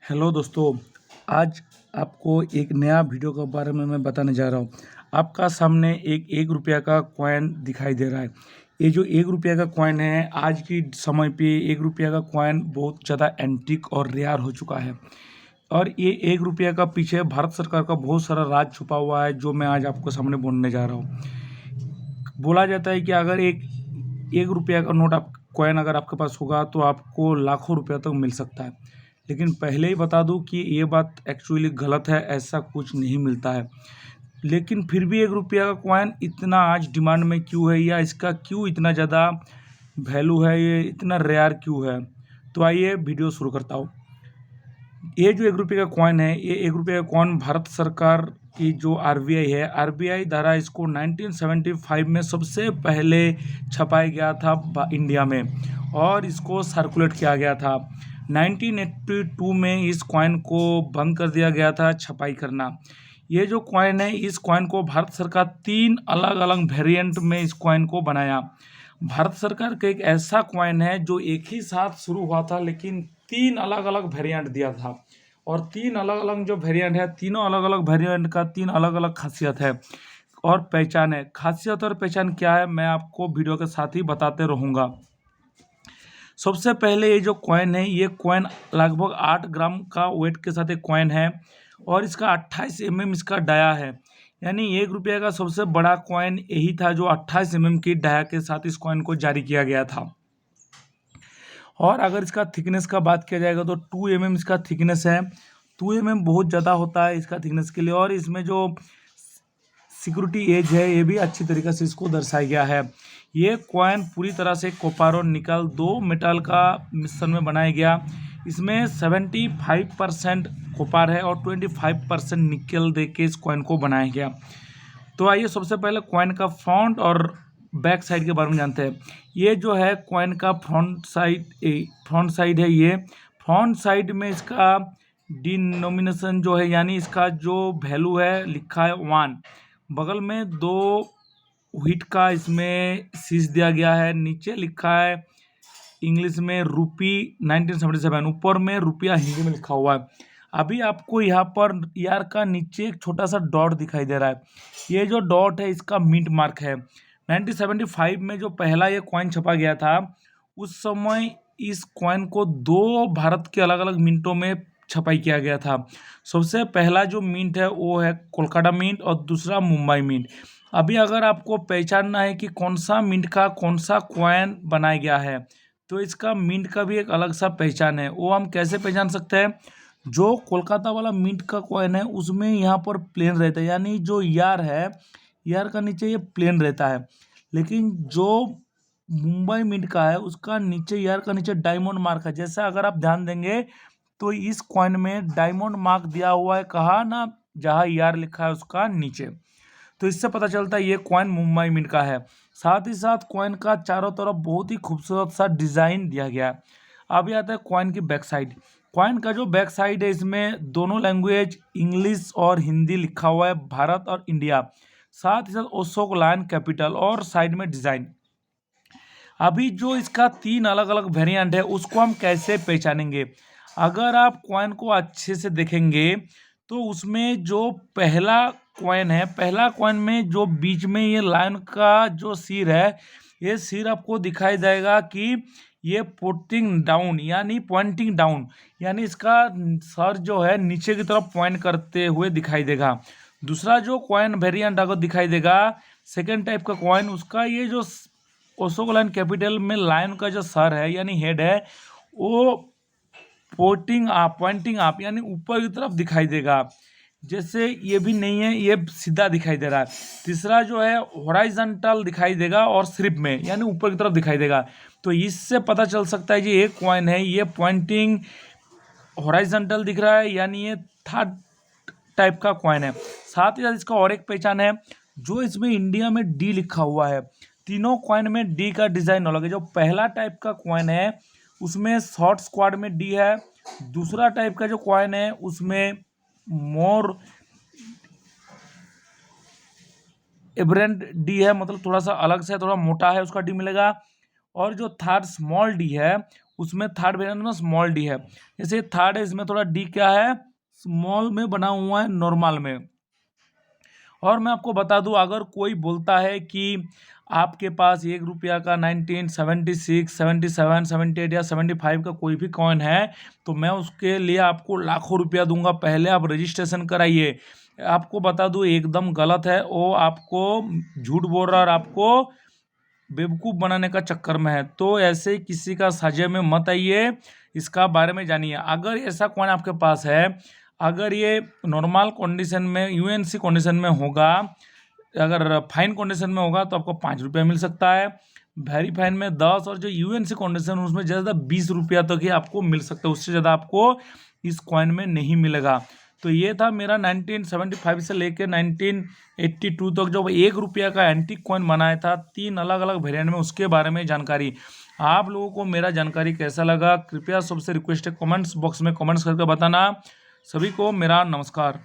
Hello दोस्तों, आज आपको एक नया वीडियो के बारे में मैं बताने जा रहा हूँ। आपका सामने एक ₹1 का कॉइन दिखाई दे रहा है। ये जो ₹1 का कॉइन है, आज की समय पे ₹1 का कॉइन बहुत ज़्यादा एंटीक और रेयर हो चुका है। और ये ₹1 का पीछे भारत सरकार का बहुत सारा राज छुपा हुआ है, जो मैं आज आपको सामने बोलने जा रहा हूँ। बोला जाता है कि अगर एक ₹1 का नोट आप कॉइन अगर आपके पास होगा तो आपको लाखों रुपया तक मिल सकता है। लेकिन पहले ही बता दूं कि ये बात एक्चुअली गलत है, ऐसा कुछ नहीं मिलता है। लेकिन फिर भी ₹1 का कॉइन इतना आज डिमांड में क्यों है, या इसका क्यों इतना ज़्यादा वैल्यू है, ये इतना रेयर क्यों है? तो आइए वीडियो शुरू करता हूँ। ये जो ₹1 का कॉइन है, ये ₹1 का कॉइन भारत सरकार की जो आरबीआई है, आरबीआई द्वारा इसको 1975 में सबसे पहले छपाया गया था इंडिया में, और इसको सर्कुलेट किया गया था। 1982 में इस कॉइन को बंद कर दिया गया था छपाई करना। ये जो कॉइन है, इस कॉइन को भारत सरकार 3 अलग-अलग वेरिएंट में इस कॉइन को बनाया। भारत सरकार का एक ऐसा कॉइन है जो एक ही साथ शुरू हुआ था, लेकिन 3 अलग-अलग वेरिएंट दिया था। और 3 अलग-अलग जो वेरिएंट है, तीनों अलग-अलग वेरिएंट का 3 अलग-अलग खासियत है और पहचान है। खासियत और पहचान क्या है, मैं आपको वीडियो के साथ ही बताते रहूँगा। सबसे पहले ये जो कॉइन है, ये कॉइन लगभग 8 ग्राम का वेट के साथ एक कॉइन है, और इसका 28 इसका डाया है। यानी ₹1 का सबसे बड़ा कॉइन यही था जो 28 की डाया के साथ इस कॉइन को जारी किया गया था। और अगर इसका थिकनेस का बात किया जाएगा तो 2 इसका थिकनेस है। 2 बहुत ज़्यादा होता है इसका थिकनेस के लिए, और इसमें जो सिक्योरिटी एज है, ये भी अच्छी तरीके से इसको दर्शाया गया है। ये कॉइन पूरी तरह से कॉपर और निकल, 2 मेटल का मिश्रण में बनाया गया। इसमें 75% कॉपर है और 25% निकल दे के इस कॉइन को बनाया गया। तो आइए सबसे पहले कॉइन का फ्रंट और बैक साइड के बारे में जानते हैं। ये जो है कॉइन का फ्रंट साइड है। ये फ्रंट साइड में इसका डिनोमिनेशन जो है, यानी इसका जो वैल्यू है, लिखा है 1। बगल में 2 व्हीट का इसमें शीश दिया गया है। नीचे लिखा है इंग्लिश में रूपी 1977, ऊपर में रुपया हिंदी में लिखा हुआ है। अभी आपको यहाँ पर यार का नीचे एक छोटा सा डॉट दिखाई दे रहा है। ये जो डॉट है, इसका मिंट मार्क है। 1975 में जो पहला ये कॉइन छपा गया था, उस समय इस कॉइन को 2 भारत के अलग अलग मिंटों में छपाई किया गया था। सबसे पहला जो मिंट है वो है कोलकाता मिंट, और दूसरा मुंबई मिंट। अभी अगर आपको पहचानना है कि कौन सा मिंट का कौन सा कॉइन बनाया गया है, तो इसका मिंट का भी एक अलग सा पहचान है। वो हम कैसे पहचान सकते हैं? जो कोलकाता वाला मिंट का कॉइन है, उसमें यहाँ पर प्लेन रहता है, यानी जो यार है, यार का नीचे ये प्लेन रहता है। लेकिन जो मुंबई मिंट का है, उसका नीचे, यार का नीचे डायमंड मार्क है। जैसे अगर आप ध्यान देंगे तो इस कॉइन में डायमंड मार्क दिया हुआ है, कहा ना, जहाँ यार लिखा है उसका नीचे। तो इससे पता चलता है ये कॉइन मुंबई मिंट का है। साथ ही साथ कॉइन का चारों तरफ बहुत ही खूबसूरत सा डिज़ाइन दिया गया है। अब आता है कॉइन की बैक साइड। कॉइन का जो बैक साइड है, इसमें दोनों लैंग्वेज इंग्लिश और हिंदी लिखा हुआ है, भारत और इंडिया। साथ ही साथ अशोक लायन कैपिटल और साइड में डिज़ाइन। अभी जो इसका 3 अलग अलग वेरिएंट है, उसको हम कैसे पहचानेंगे? अगर आप कॉइन को अच्छे से देखेंगे तो उसमें जो पहला कॉइन है, पहला कॉइन में जो बीच में ये लायन का जो सिर है, ये सिर आपको दिखाई देगा कि ये पोटिंग डाउन, यानी पॉइंटिंग डाउन, यानी इसका सर जो है नीचे की तरफ पॉइंट करते हुए दिखाई देगा। दूसरा जो कॉइन वेरिएंट अगर दिखाई देगा, सेकेंड टाइप का कॉइन, उसका ये जो अशोक लायन कैपिटल में लायन का जो सर है, यानी हेड है, वो पॉइंटिंग अप, यानी ऊपर की तरफ दिखाई देगा। जैसे ये भी नहीं है, ये सीधा दिखाई दे रहा है। तीसरा जो है हॉरिजॉन्टल दिखाई देगा और सिर्फ में, यानी ऊपर की तरफ दिखाई देगा। तो इससे पता चल सकता है कि एक कॉइन है, ये पॉइंटिंग हॉरिजॉन्टल दिख रहा है, यानी ये थर्ड टाइप का कॉइन है। साथ ही साथ इसका और एक पहचान है, जो इसमें इंडिया में डी लिखा हुआ है। तीनों कॉइन में डी का डिजाइन अलग है। जो पहला टाइप का कॉइन है, उसमें शॉर्ट स्क्वाड में डी है। दूसरा टाइप का जो कॉइन है, उसमें मोर एब्रेंट डी है, मतलब थोड़ा सा अलग से, थोड़ा मोटा है, उसका डी मिलेगा। और जो थर्ड स्मॉल डी है, उसमें थर्ड वेरिएंट में स्मॉल डी है। जैसे थर्ड है, इसमें थोड़ा डी क्या है, स्मॉल में बना हुआ है नॉर्मल में। और मैं आपको बता दूं, अगर कोई बोलता है कि आपके पास 1 रुपया का 1976, 77, 78 या 75 का कोई भी कॉइन है, तो मैं उसके लिए आपको लाखों रुपया दूंगा, पहले आप रजिस्ट्रेशन कराइए। आपको बता दूं, एकदम गलत है, वो आपको झूठ बोल रहा है और आपको बेवकूफ़ बनाने का चक्कर में है। तो ऐसे किसी का साझे में मत आइए, इसका बारे में जानिए। अगर ऐसा कॉइन आपके पास है, अगर ये नॉर्मल कंडीशन में यूएनसी कंडीशन में होगा, अगर फाइन कंडीशन में होगा तो आपको 5 रुपया मिल सकता है, वेरी फाइन में 10, और जो यूएनसी कंडीशन उसमें ज़्यादा 20 रुपया तक ही आपको मिल सकता है, उससे ज़्यादा आपको इस कॉइन में नहीं मिलेगा। तो ये था मेरा 1975 से लेकर 1982 तक जो 1 रुपया का एंटीक कॉइन बनाया था 3 अलग अलग वेरिएंट में, उसके बारे में जानकारी। आप लोगों को मेरा जानकारी कैसा लगा, कृपया सबसे रिक्वेस्ट है कमेंट्स बॉक्स में कमेंट्स करके बताना। सभी को मेरा नमस्कार।